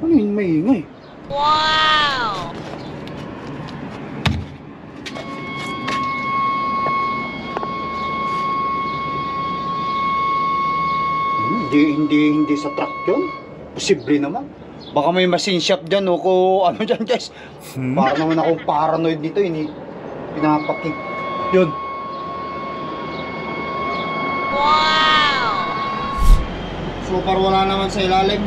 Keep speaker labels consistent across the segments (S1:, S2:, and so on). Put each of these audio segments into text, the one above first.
S1: Ano yung maingay?
S2: Wow!
S1: Hindi sa truck yun. Posible naman. Baka may machine shop dyan o kung ano dyan guys. Para naman akong paranoid nito yun. Pinapakik. Yun.
S2: Wow!
S1: So far wala naman sa ilalim.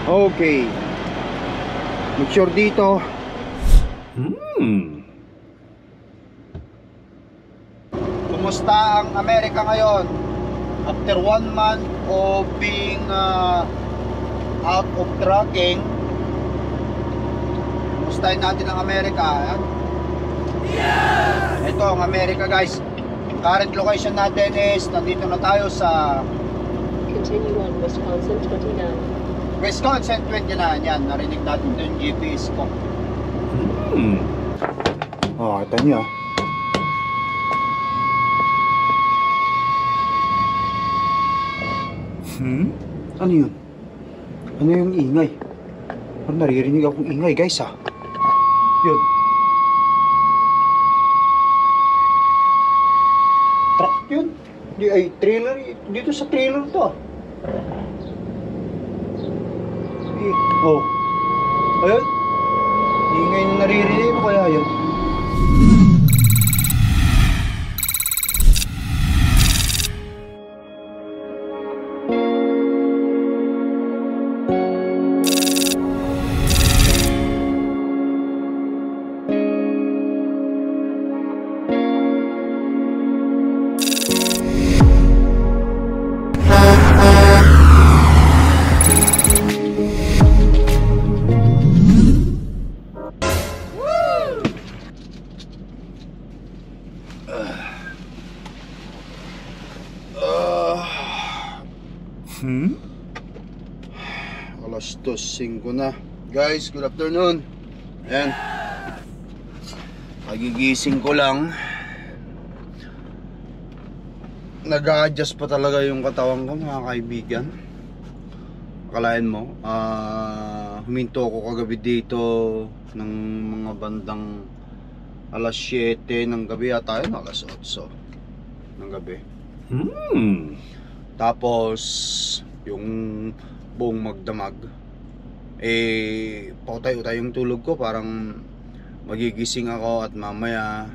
S1: Okay. Make sure dito. Kumusta ang Amerika ngayon? After 1 month of being out of trucking, kumustahin natin ang Amerika. Ito ang Amerika guys. Current location natin is nandito na tayo sa
S3: Continue on Wisconsin 29.
S1: Wisconsin 29. Yan, narinig natin yung GPS ko. Kita niyo Ano yun? Ano yung ingay? Parang naririnig akong ingay guys Yun. Truck yun. Di ay trailer. Dito sa trailer to Oh. Ayun. Ingay na naririnig mo kaya yun. Alas 2:05 na. Guys, good afternoon. Ayan. Pagigising ko lang. Nag-a-adjust pa talaga yung katawan ko mga kaibigan. Akalain mo, huminto ako kagabi dito ng mga bandang alas 7 ng gabi at tayo alas 8 ng gabi. Tapos yung buong magdamag pautay-utay yung tulog ko, parang magigising ako at mamaya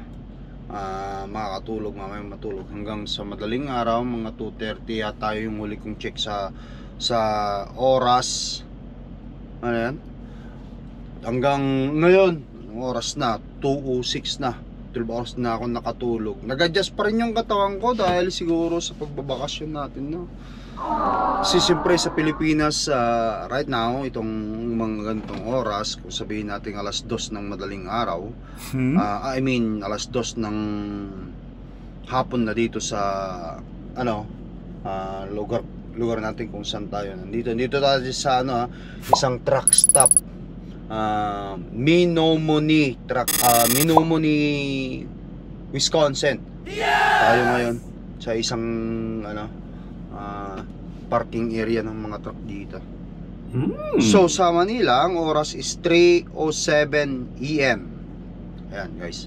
S1: makakatulog, mamaya matulog hanggang sa madaling araw, mga 2:30 yata yung huli kong check sa oras. Ano yan? Hanggang ngayon, oras na 2:06 na, 12 hours na ako nakatulog. Nag-adjust pa rin yung katawan ko dahil siguro sa pagbabakasyon natin, no? Kasi siyempre sa Pilipinas right now, itong mga ganitong oras, kung sabihin natin alas 2 ng madaling araw, alas 2 ng hapon na dito sa lugar natin kung saan tayo nandito tayo sa isang truck stop, Menomonee Wisconsin. Tayo ngayon sa isang parking area ng mga truck dito. So sa Manila, ang oras is 3:07 AM. Ayan guys.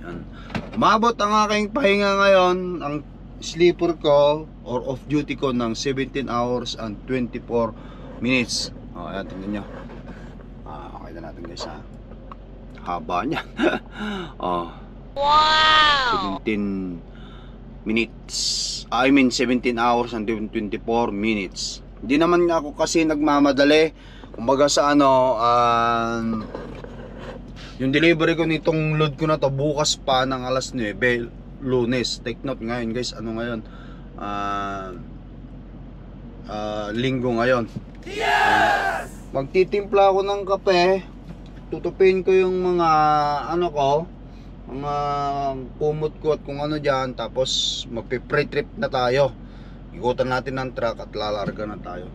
S1: Ayan. Umabot ang aking pahinga ngayon, ang sleeper ko or off duty ko ng 17 hours and 24 minutes. Ayan, tingnan nyo. Okay na natin guys haba niya.
S2: Wow!
S1: 17 minutes. 17 hours and 24 minutes. Hindi naman ako kasi nagmamadali. Kumbaga sa yung delivery ko nitong load ko na to bukas pa ng alas 9, Lunes. Take note ngayon guys, ngayon? Linggo ngayon. Magtitimpla ako ng kape. Tutupin ko yung mga mga kumot ko at kung ano dyan. Tapos magpe-pre-trip na tayo. Ikutan natin ng truck at lalarga na tayo.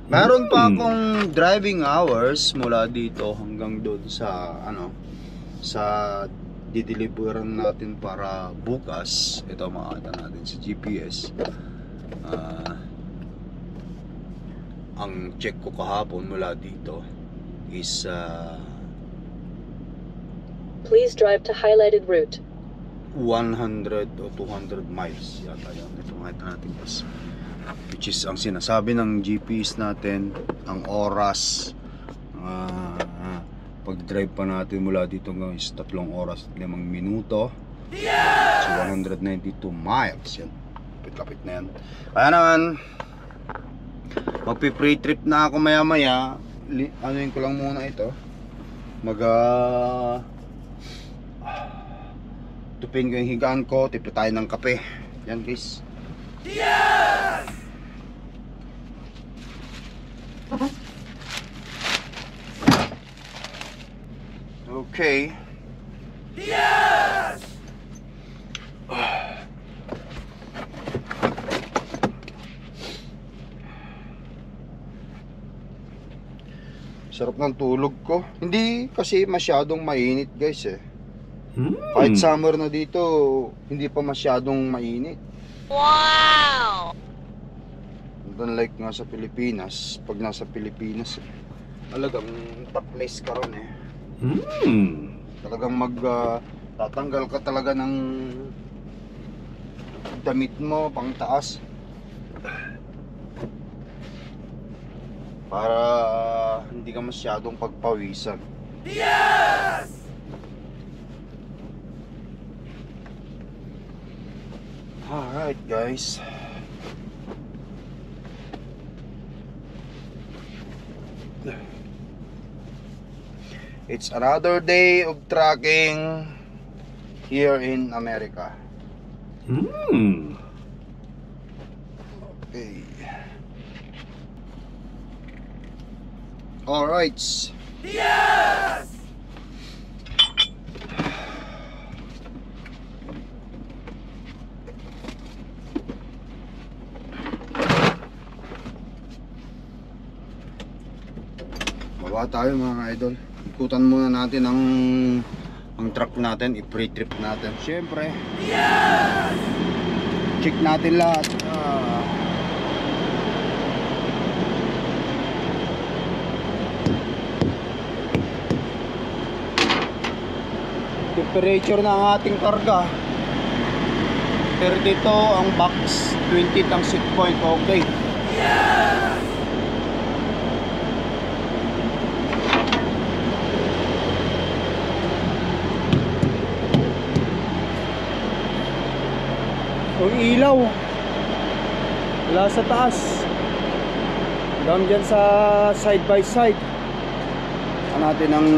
S1: Meron pa akong driving hours mula dito hanggang doon sa sa dideliveran natin para bukas. Ito makita natin sa GPS. Ang check ko kahapon mula dito is
S3: Please drive to highlighted route.
S1: 100 o 200 miles yata yan. Ito makita natin guys, which is ang sinasabi ng GPS natin, ang oras pag drive pa natin mula dito hanggang is 3 oras at 5 minuto. So 192 miles yan, lapit na yan. Kaya naman magpi-pre trip na ako maya maya. Anuin ko lang muna ito, tupin ko yung higaan ko, tipi tayo ng kape. Yan guys. Yes! Okay. Yes! Sarap ng tulog ko. Hindi kasi masyadong mainit guys eh. Kahit summer na dito, hindi pa masyadong mainit.
S2: Wow!
S1: Unlike nga sa Pilipinas, pag nasa Pilipinas, talagang topless ka ron eh. Talagang tatanggal ka talaga ng damit mo pang taas para hindi ka masyadong pagpawisan. Yes! Alright guys, it's another day of trekking here in America. Okay. Alright. Yes! Baba tayo mga idol. Ikutan muna natin ang truck natin, i-pre-trip natin. Siyempre, check natin lahat. Temperature ng ating karga 32 ang box, 20 ang set point. Okay. Ang ilaw wala sa taas, lang dyan sa side by side. Natin ang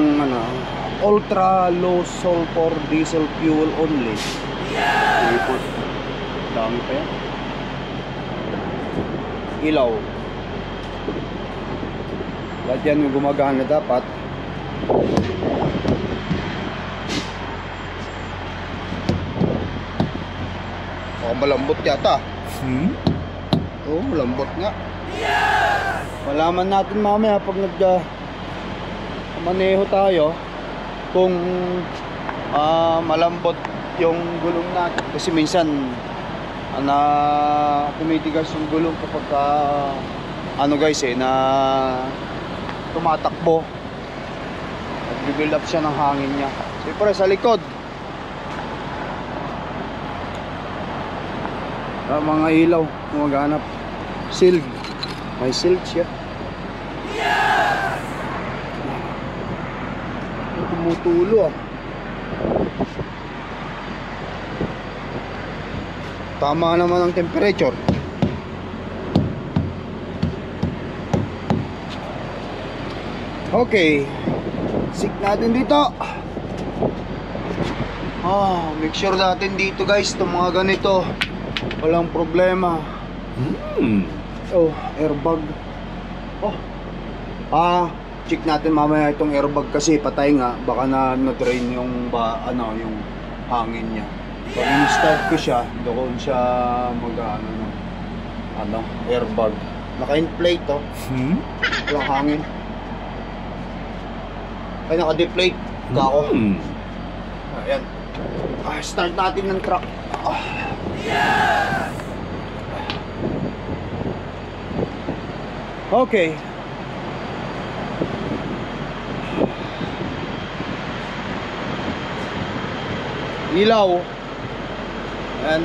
S1: ultra low sulfur diesel fuel only. Ipot dami pa yan. Ilaw lahat yan yung gumagana dapat. Malambot yata. Oo, malambot nga. Malaman natin mamaya pag maneho tayo kung malambot yung gulong natin. Kasi minsan tumitigas yung gulong kapag guys na tumatakbo. Nag-build up siya ng hangin niya. Siyempre sa likod, mga ilaw gumaganap. Silk, may silk siya. Tumutulo tama naman ang temperature. Okay, sik natin dito. Make sure natin dito guys, itong mga ganito walang problema. Airbag. Check natin mamaya itong airbag kasi patay nga, baka na-drain yung yung hangin niya. Pag in-start ko siya, doon siya airbag. Naka-inflate to. Walang hangin. Ay, naka-deflate. Kako. Ayan. Start natin ng truck. Okay. Ilaw. Ayan.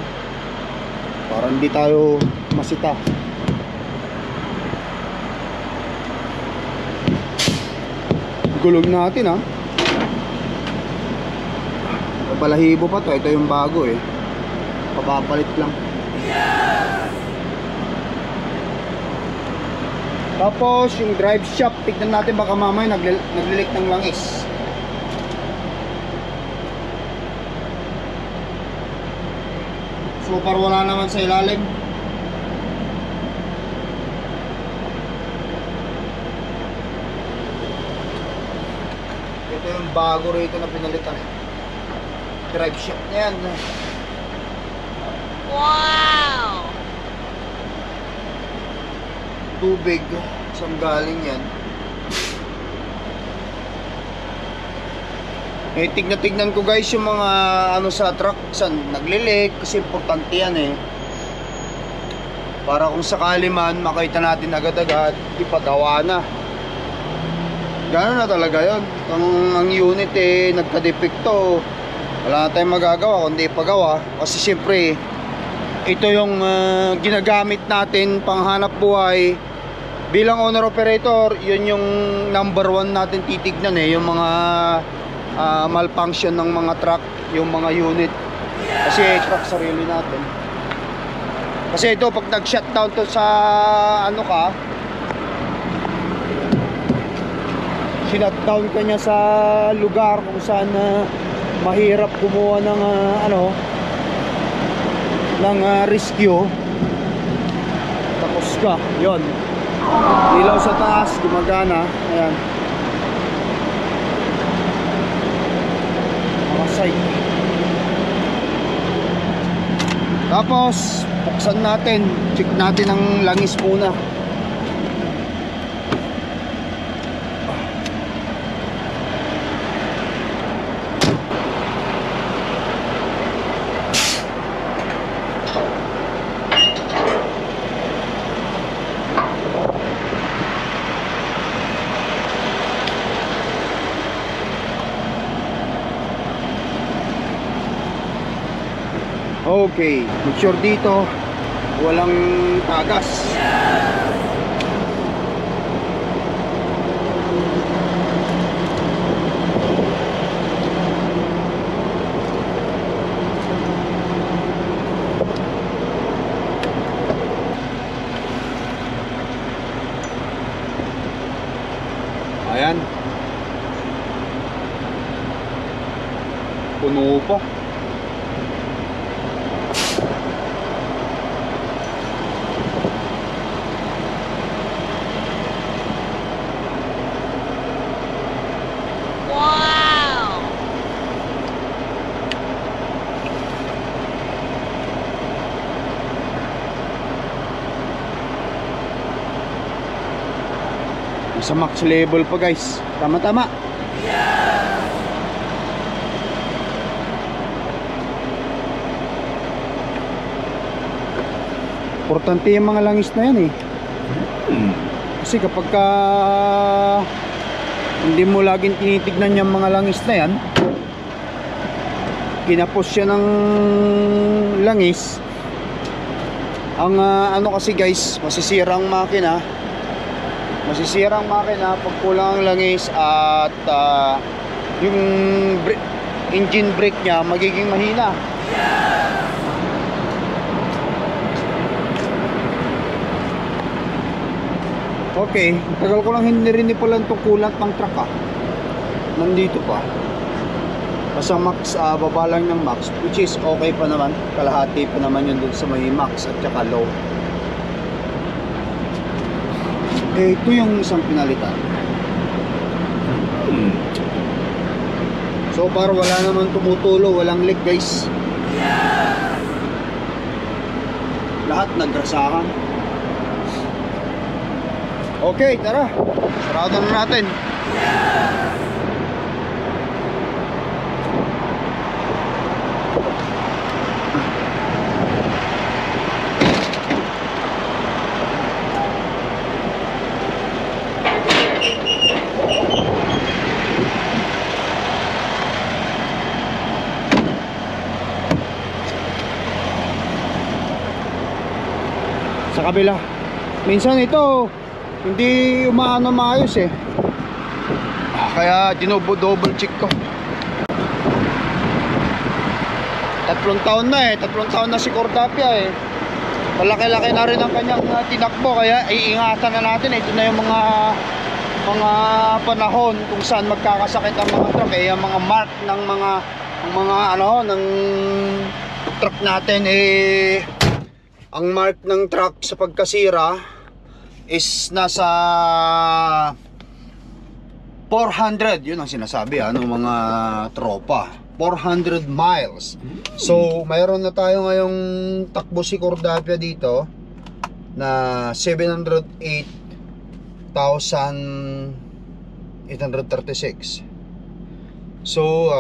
S1: Para hindi tayo masita. Gulong natin ha. Balahibo pa to. Ito yung bago eh. Papapalit lang. Tapos yung drive shaft, tignan natin baka mamaya naglilik ng langis. So par wala naman sa ilalim. Ito yung bago rito na pinalitan. Drive shaft na yan.
S2: Wow!
S1: Tubig, saan galing yan? Eh, tignan ko guys yung mga ano sa truck, saan naglilik, kasi importante yan eh. Para kung sakali man makita natin agad-agad, ipagawa na. Gano'n na talaga yun. Kung ang unit eh nagka-defecto, wala na tayong magagawa kundi ipagawa. Kasi siyempre ito yung ginagamit natin panghanap buhay bilang owner operator. Yun yung number one natin titignan eh, yung mga malfunction ng mga truck, yung mga unit. Kasi truck sarili natin. Kasi ito pag nag-shutdown to sa ano ka, sinutdown ka niya sa lugar kung saan mahirap gumawa ng rescue, tapos ka, yon, ilaw sa taas gumagana, ayan, makasay. Tapos buksan natin, check natin ang langis muna. Okay, make sure dito walang tagas. Ayan, puno pa. Sa max level pa guys, tama-tama. Importante yung mga langis na yan eh. Kasi kapag hindi mo laging tinitignan yung mga langis na yan, kinapos siya ng langis, ang ano kasi guys, masisirang makina pag kulang ang langis, at yung engine brake nya magiging mahina. Okay, tagal ko lang hindi rin pala itong coolant ng truck nandito pa. Basta max, baba lang ng max, which is okay pa naman, kalahati pa naman yun dun sa may max at saka low. Eh, ito yung isang pinalitan. So far wala naman tumutulo, walang leak guys. Lahat nagrasahan. Okay, tara. Sarado na natin. Sa kabila. Minsan ito hindi umaano maayos eh. Kaya double check ko. 3 taon na eh. 3 taon na si Cordapia eh. Malaki-laki na rin ang kanyang tinakbo. Kaya iingatan na natin. Ito na yung mga panahon kung saan magkakasakit ang mga truck eh. Yung mga mark ng mga ano ng truck natin eh. Ang mark ng truck sa pagkasira is nasa 400, yun ang sinasabi ng mga tropa, 400 miles. So mayroon na tayo ngayong takbo si Cordapia dito na 708,836. So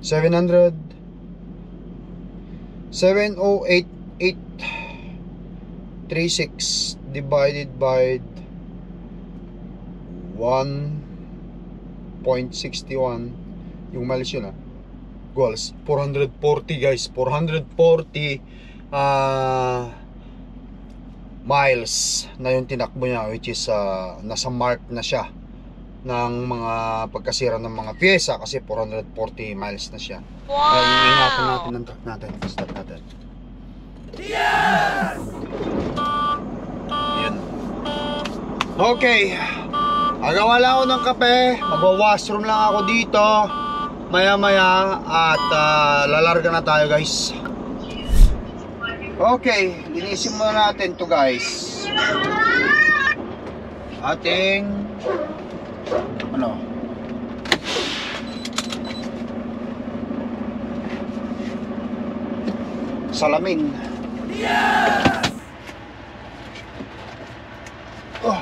S1: 708,836 divided by 1.61 yung miles yun goals 440 guys, 440 miles na yung tinakbo niya, which is nasa mark na siya ng mga pagkasira ng mga pyesa kasi 440 miles na siya. Ay, ingatan natin ang truck natin. Start natin. Yes! Yan. Okay. Agawa lang ako ng kape. Magwa-washroom lang ako dito. Maya-maya. At lalarga na tayo guys. Okay. Linisin muna natin to guys. Ating salamin. Yes! Oh.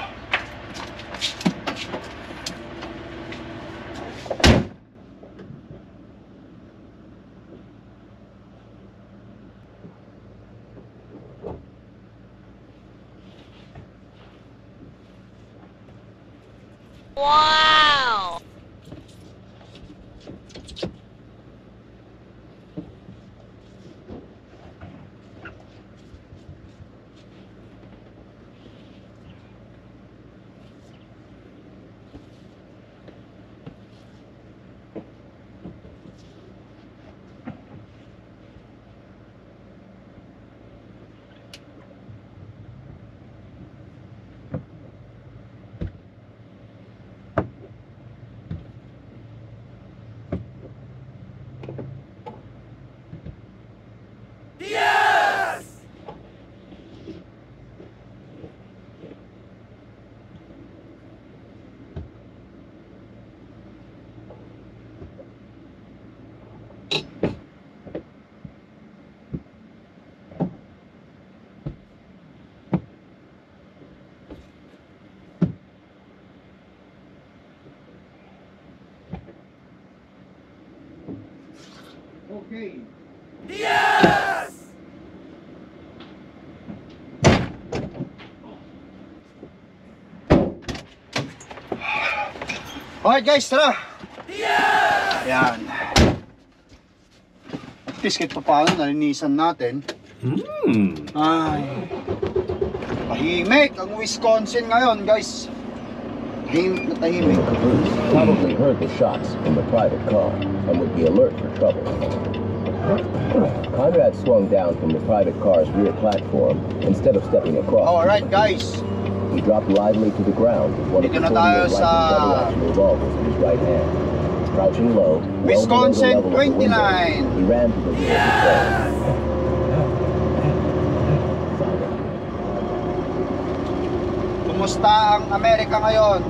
S2: Wow! Okay. Yes!
S1: Alright guys, tara! Yes! Ayan. At least kahit pa paano nalinisan natin. Ay. Tahimik ang Wisconsin ngayon guys. Tahimik na tahimik.
S4: Probably heard the shots from the private car and would be alert for trouble. Conrad swung down from the private car's rear platform instead of stepping across.
S1: Alright guys.
S4: He dropped lively to the ground with one of the
S1: Dito na tayo
S4: rifle
S1: sa
S4: double-action revolvers in his right hand. Crouching low,
S1: Wisconsin
S4: well below the level of the
S1: 29.
S4: window, he ran to the rear of the car.
S1: Kumusta ang Amerika ngayon?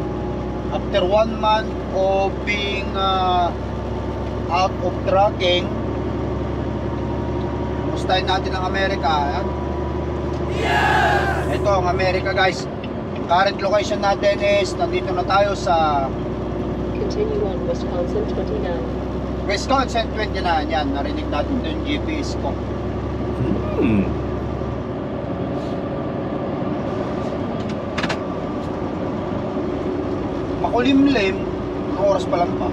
S1: After 1 month of being out of trucking, kumustahin natin ang Amerika. Ayan. Ito ang Amerika guys. current location natin is nandito na tayo sa
S3: Continue on Wisconsin 29.
S1: Wisconsin 29. Yan, narinig natin yung GPS ko. Makulimlim. Anong oras pa lang pa?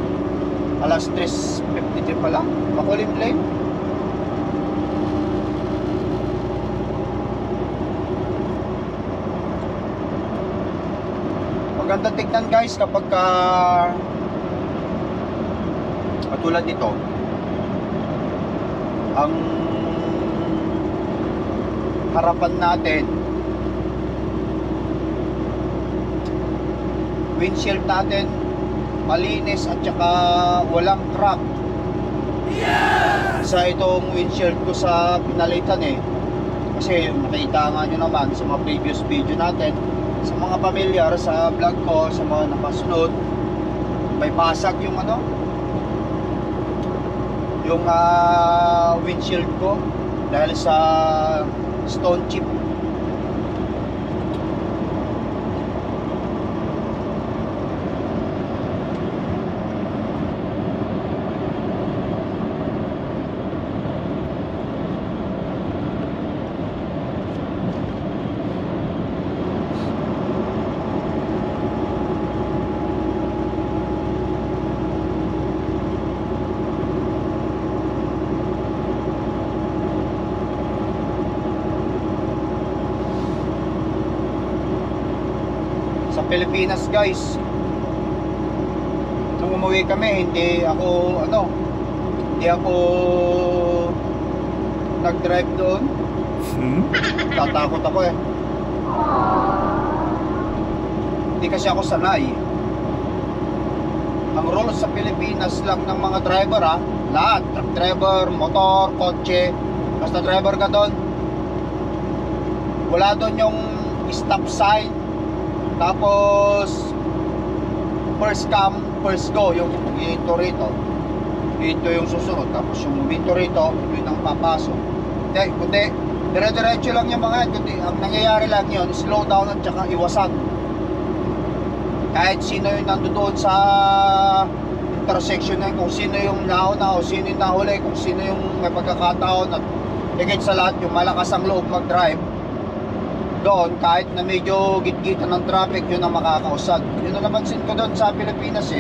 S1: Alas 3:53 pa lang. Makulimlim. Maganda tignan guys kapag katulad nito, ang harapan natin, windshield natin malinis at saka walang crack. Sa itong windshield ko sa pinalitan kasi nakita nga nyo naman sa mga previous video natin, sa mga pamilyar sa vlog ko, sa mga nakasunod, may basag yung yung windshield ko dahil sa stone chip. Sa Pilipinas guys, nung umuwi kami, hindi ako nag-drive doon. Tatakot ako hindi kasi ako sanay. Ang rules sa Pilipinas lang ng mga driver lahat, truck driver, motor, kotse, basta driver ka doon, wala doon yung stop sign. Tapos first come, first go, yung hinto rito, hinto yung susunod, tapos yung hinto rito, yun ang papasok. Kundi dire-diretso lang yung mga kundi ang nangyayari lang yun, slow down at saka iwasan. Kahit sino yung nandoon sa intersection na yun, kung sino yung nauna o sino yung nahuli, kung sino yung may pagkakataon, at higit sa lahat yung malakas ang loob mag-drive doon, kahit na medyo gitgitan ng traffic, yun ang makakausad. Yun ang napansin ko doon sa Pilipinas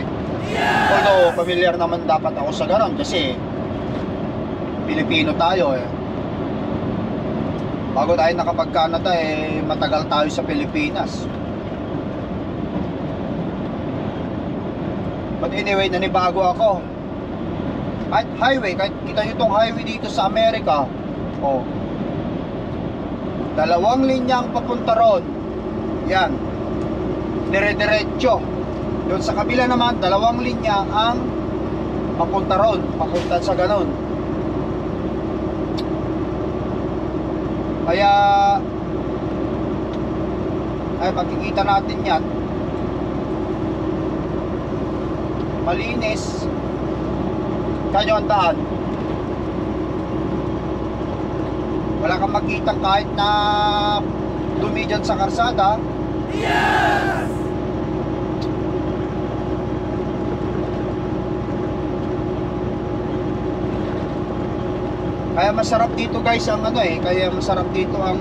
S1: Although familiar naman dapat ako sa ganon kasi Pilipino tayo bago tayo nakapag-Canada matagal tayo sa Pilipinas. But anyway, nanibago ako. Kahit highway, kahit kita nyo itong highway dito sa Amerika, dalawang linyang papunta ron. Yan, dire-diretso. Doon sa kabila naman, dalawang linya ang papunta ron, papunta sa ganon. Kaya makikita natin yan, malinis. Kanyo ang daan, wala kang makita kahit na dumi dyan sa karsada.
S2: Yes!
S1: Kaya masarap dito guys ang kaya masarap dito ang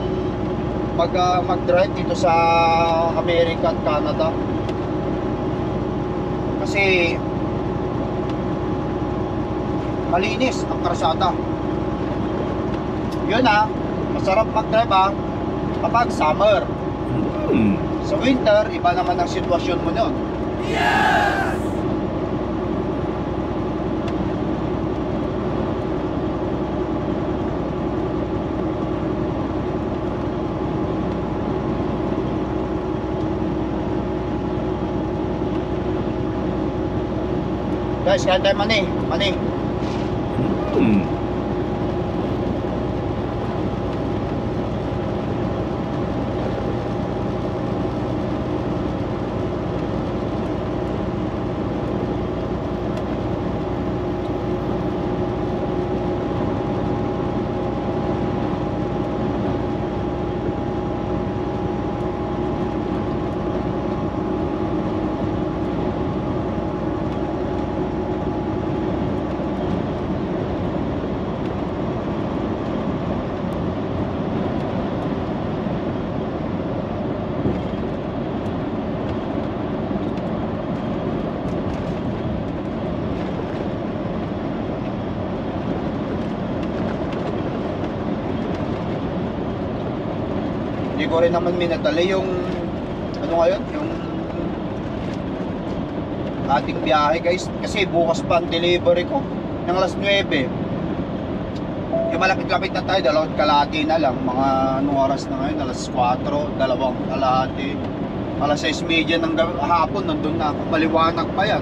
S1: mag-drive dito sa America at Canada. Kasi malinis ang karsada. Yun masarap mag-drive kapag summer. Sa winter, iba naman ang sitwasyon mo nun.
S2: Yes!
S1: Guys, kaya tayo mani. hindi ko rin naman minadali yung ano ngayon, yung ating biyahe guys, kasi bukas pa ang delivery ko ng alas 9. Yung malapit-lapit na tayo, 2 kalahati na lang. Mga anong oras na ngayon, alas 4, 2 kalahati, alas 6:30 ng hapon, nandun na ako, maliwanag pa yan.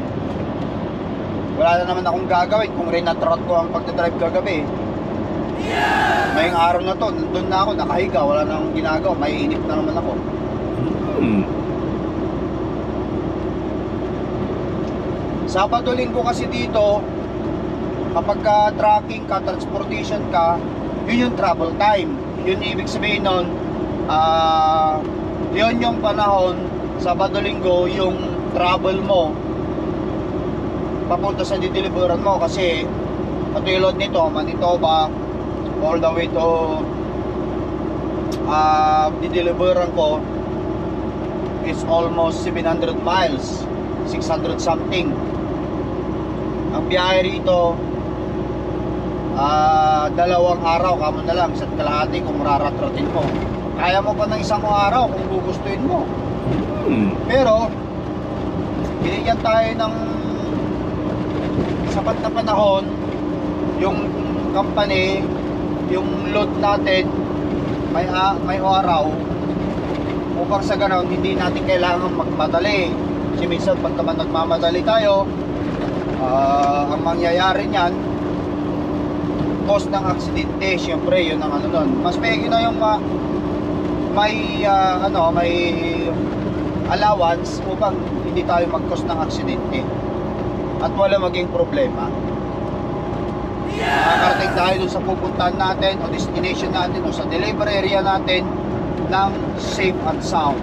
S1: Wala na naman akong gagawin kung rinatrot ko ang pagdadrive kagabi. Ngayong araw na to, nandun na ako, nakahiga, wala na akong ginagawa, may inip na naman ako. Sabado, Linggo kasi dito, kapag ka tracking ka, transportation ka, yun yung travel time. Yun ibig sabihin nun, yun yung panahon, Sabado, Linggo, yung travel mo papunta sa dideliveran mo. Kasi patulad nito, Manitoba all the way to dideliveran ko is almost 700 miles, 600 something. Ang biyahe rito, 2 araw kamo na lang, isa't kalahati kung raratratin mo. Kaya mo pa ng 1 araw kung gugustuhin mo. Pero binigyan tayo ng sapat na panahon, yung company, yung load natin may araw, upang sa ganoon hindi natin kailangan magmadali. Kasi minsan pag naman nagmamadali tayo, ang mangyayari niyan, cause ng aksidente. Syempre yun ang ano nun. Mas may yung may allowance upang hindi tayo mag-cause ng aksidente at wala maging problema. Makakarating tayo dun sa pupuntahan natin o destination natin o sa delivery area natin ng safe and sound.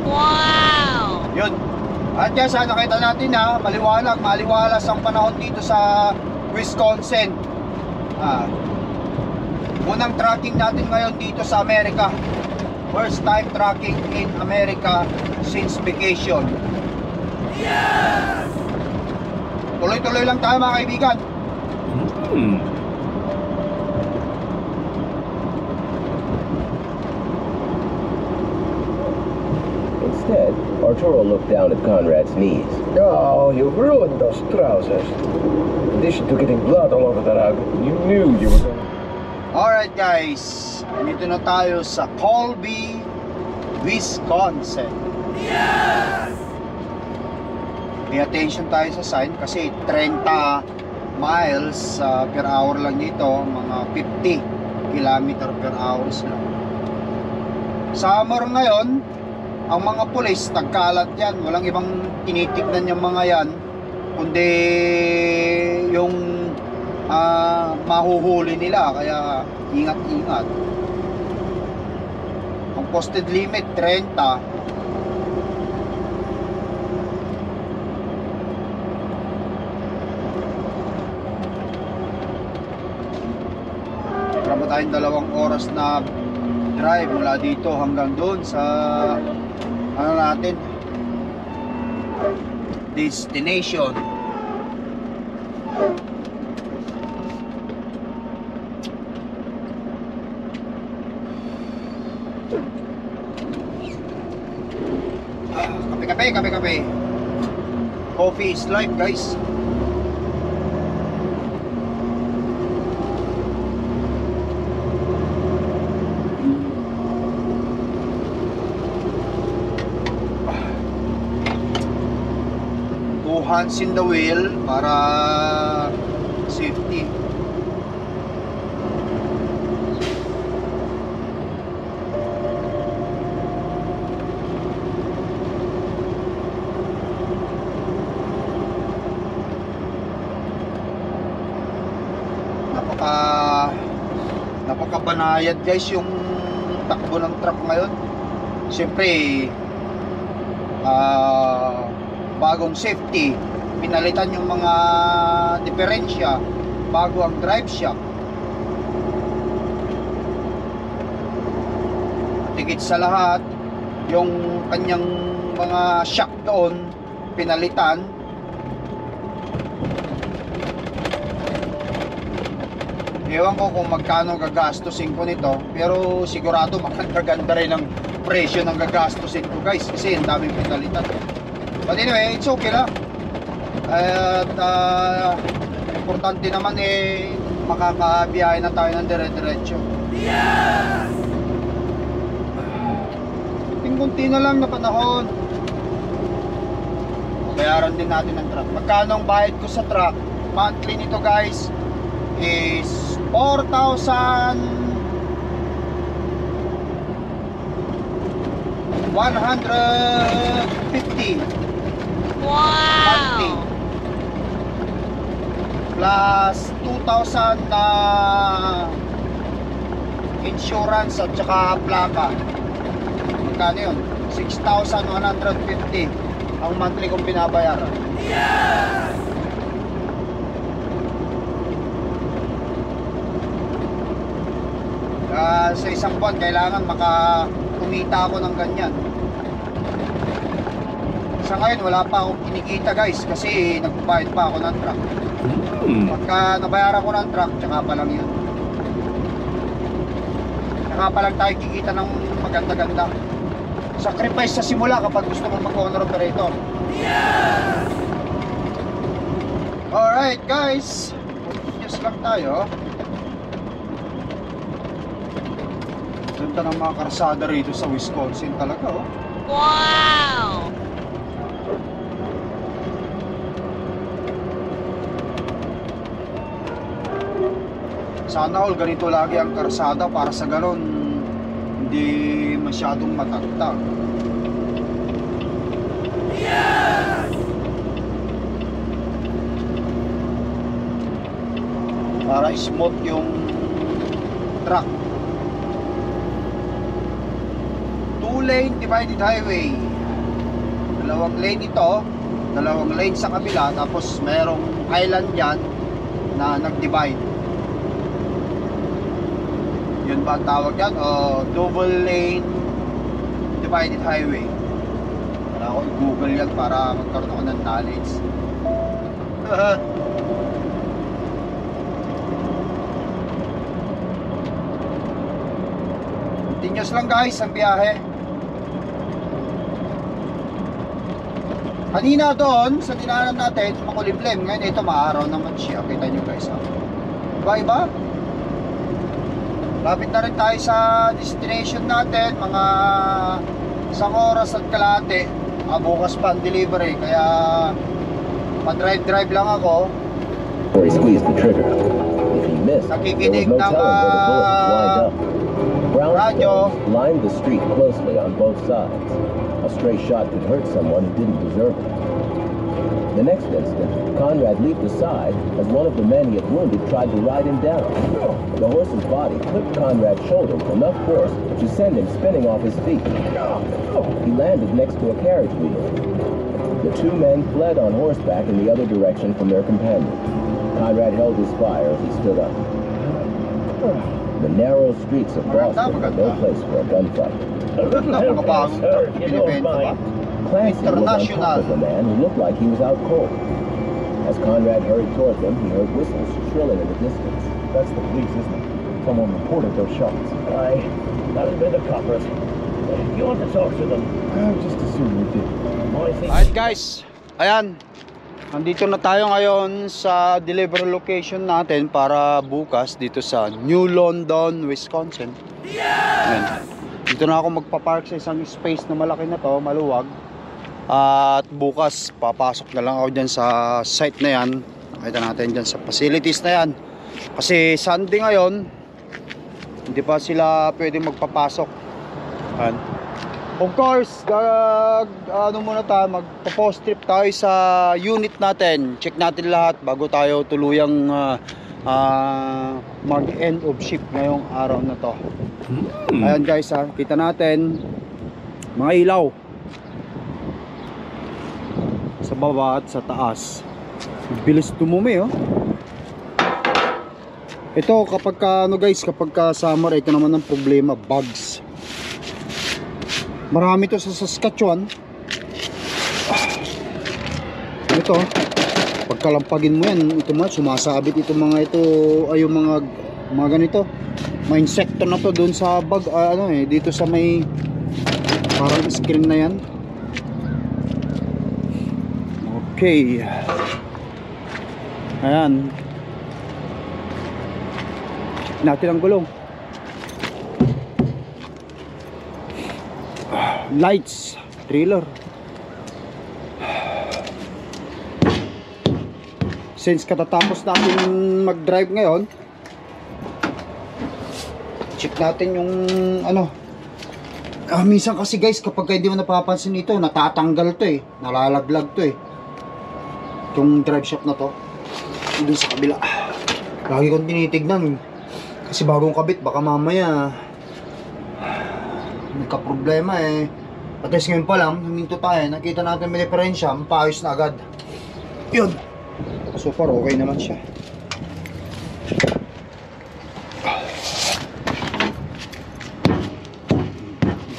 S2: Wow!
S1: Yun. At yan, sana nakita natin na maliwalas ang panahon dito sa Wisconsin. Unang tracking natin ngayon dito sa Amerika. First time tracking in America since vacation.
S2: Yes!
S1: Tuloy-tuloy lang tayo mga kaibigan.
S4: Instead, Arturo looked down at Conrad's knees.
S5: Oh, you've ruined those trousers. In addition to getting blood all over the rug, you knew you were going to...
S1: Alright guys, dito na tayo sa Colby, Wisconsin.
S2: Yes!
S1: Pay attention tayo sa sign kasi 30 miles per hour lang dito, mga 50 kilometer per hour lang. Summer ngayon, ang mga pulis nagkalat yan, walang ibang tinitignan yung mga yan kundi yung mahuhuli nila, kaya ingat-ingat. Ang posted limit 30. Marami tayong 2 oras na drive mula dito hanggang doon sa ano natin, destination. Kape. Coffee is life, guys. Two hands in the wheel para safety. Napakabanayad guys yung takbo ng truck ngayon. Siyempre bagong safety, pinalitan yung mga diferensya, bago ang drive shaft. Tigit sa lahat, yung kanyang mga shock doon pinalitan. Ewan ko kung magkano gagastusin ko nito, pero sigurado maganda rin ang presyo ng gagastusin ko guys, kasi ang daming pinalitan. But anyway, it's okay lang. At importante naman makakabiyahe na tayo ng dire-diretso. Kunti na lang na panahon, bayaran din natin ang truck. Magkano ang bayad ko sa truck monthly nito guys is 4,150. Monthly. Plus 2,000 na insurance at saka plaka. Magkano yun? 6,150 ang monthly kong binabayaran. Sa isang buwan kailangan kumita ako ng ganyan. Sa ngayon wala pa akong kinikita guys, kasi nagbabayad pa ako ng truck. Pagka nabayaran ko ng truck, tsaka pa lang yun. Tsaka pa lang tayo kikita ng maganda-ganda. Sacrifice sa simula kapag gusto mong mag-owner operator. Alright guys, yes lang tayo. Ganda ng mga karsada rito sa Wisconsin talaga, oh.
S2: Wow!
S1: Sana all ganito lagi ang karsada para sa ganon hindi masyadong matagtag. Para smooth yung truck. 2-lane divided highway. Dalawang lane ito, dalawang lane sa kabila, tapos merong island dyan na nag-divide. Yun ba ang tawag yan? O double lane divided highway. Wala ako i-google yan para magkaroon ako ng knowledge. Continuous lang guys ang biyahe. Kanina doon sa dinaanan natin makulimlim, ngayon ito maaraw naman siya. Kita nyo guys, ha? Iba-iba. Lapit na rin tayo sa destination natin, mga 1 oras at kalahati. Bukas pa ang delivery, kaya pa-drive-drive lang ako.
S4: Or he squeezed the trigger. If he missed, there was
S1: Nakikinig
S4: no
S1: ng
S4: telling where the bullet would wind up.
S1: radyo.
S4: Brownstones lined the street closely on both sides. A stray shot could hurt someone who didn't deserve it. The next instant, Conrad leaped aside as one of the men he had wounded tried to ride him down. The horse's body clipped Conrad's shoulder with enough force to send him spinning off his feet. He landed next to a carriage wheel. The two men fled on horseback in the other direction from their companion. Conrad held his fire as he stood up. The narrow streets of Boston were no place for a gunfight. Clancy was on top of the man who looked like he was out cold. As Conrad hurried toward them, he heard whistles shrilling in the distance.
S5: That's the police, isn't it? Someone reported those shots.
S6: Aye, that'll be the coppers. You want to talk to them?
S5: I just assumed we did.
S6: I think...
S1: Alright guys, ayan, nandito na tayo ngayon sa delivery location natin para bukas dito sa New London, Wisconsin. Ayan. Dito na ako magpapark sa isang space na malaki na to, maluwag. At bukas papasok na lang ako dyan sa site na yan. Nakita natin dyan sa facilities na yan. Kasi Sunday ngayon, hindi pa sila pwede magpapasok. Ayan. Of course, muna tayo, magpo-post trip tayo sa unit natin. Check natin lahat bago tayo tuluyang mag-end of shift ngayong araw na to. Ayan guys, kita natin mga ilaw sa baba at sa taas. Bilis tumumi, oh. Ito kapag kapag summer, ito naman ang problema, bugs. Marami to sa Saskatchewan. Ito, pagkalampagin mo yan, ito mga sumasabit, ito mga ito ay yung mga mga ganito. Mga insekto na to doon sa bag, dito sa may parang screen na yan. Okay. Ayan. Natin ang gulong. Lights, trailer. Since katatapos natin mag-drive ngayon, check natin yung minsan kasi guys, kapag hindi mo napapansin ito, natatanggal to eh, nalalaglag to eh, itong drive shaft na to. Doon sa kabila lagi kong tinitignan kasi bagong kabit, baka mamaya nagka-problema eh. At least ngayon pa lang, huminto tayo, nakita natin may diferensya, mapaayos na agad. Yun, so far okay naman siya.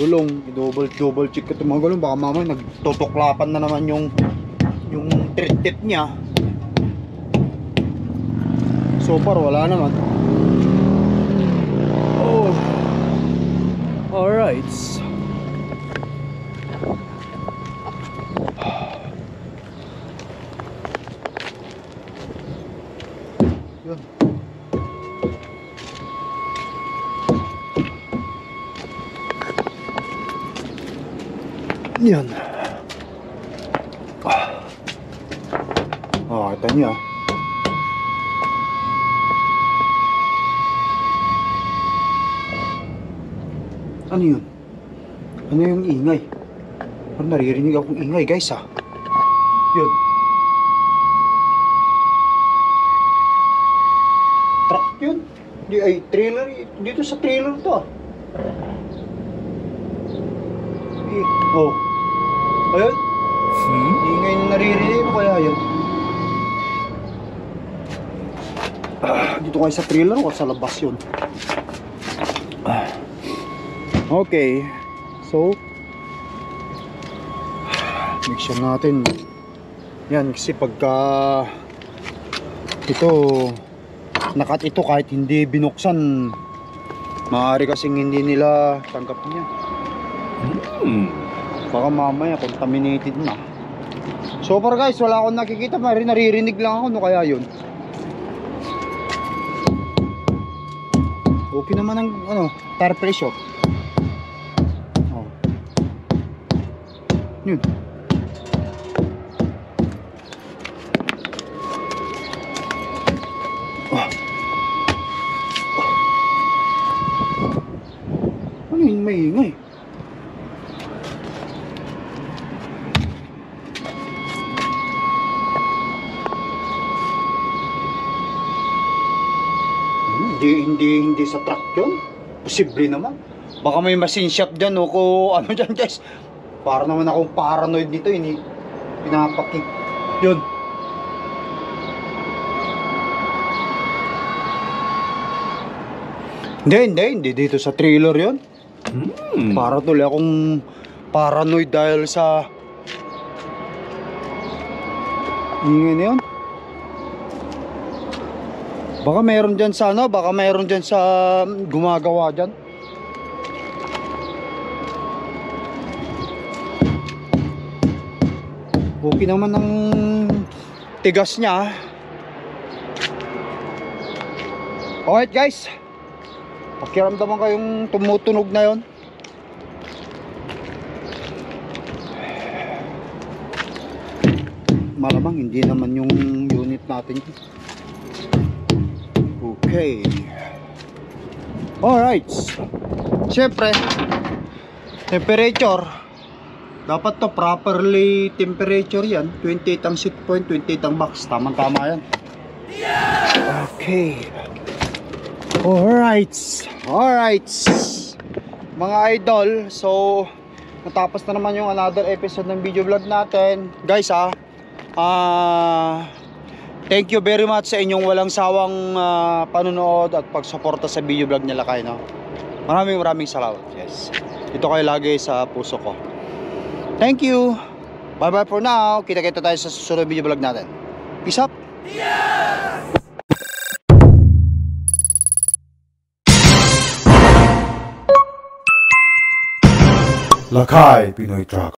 S1: Gulong, double check ko itong mga gulong, baka mamaya nagtutuklapan na naman yung tip niya. So far wala naman. Oh, alright. Yun. Yan. Kita niyo. Ano yun? Ano yung ingay? Parang naririnig akong ingay guys ha. Yun. Truck yun. Di ay trailer. Dito sa trailer to ah. Oh. Ayun. Ingay na naririnig. Ano kaya yun? Dito kayo sa trailer o sa labas yun? Okay. So make sure natin. Yan kasi pagka ito nakat ito kahit hindi binuksan, maaari kasing hindi nila tanggap niya. Baka mamaya contaminated na. So far guys, wala akong nakikita, naririnig lang ako. Ano kaya yun? Okay naman ang tire pressure. Oh. Yun. Ano yung maingay? Hindi sa truck yun. Posible naman. Baka may machine shop dyan o kung ano dyan guys. Para naman akong paranoid dito. Pinapakik. Yun. Hindi dito sa trailer yun. Para tuloy akong paranoid dahil sa ingay na yun. Baka mayroon dyan sa baka mayroon dyan sa gumagawa dyan. Okay naman ang tigas niya. Alright guys, pakiramdaman kayong tumutunog na yon. Malamang hindi naman yung unit natin. Okay. Alright. Siyempre, temperature. Dapat to properly temperature yan. 28 ang set point, 28 ang max. Tama-tama yan. Okay. Alright. Mga idol, so natapos na naman yung another episode ng video vlog natin. Guys thank you very much sa inyong walang sawang panonood at pagsuporta sa video vlog nila kayo, no? Maraming salamat. Yes. Ito kayo lagi sa puso ko. Thank you. Bye bye for now. Kita-kita tayo sa susunod video vlog natin. Peace up.
S7: Lakay Pinoy Truck.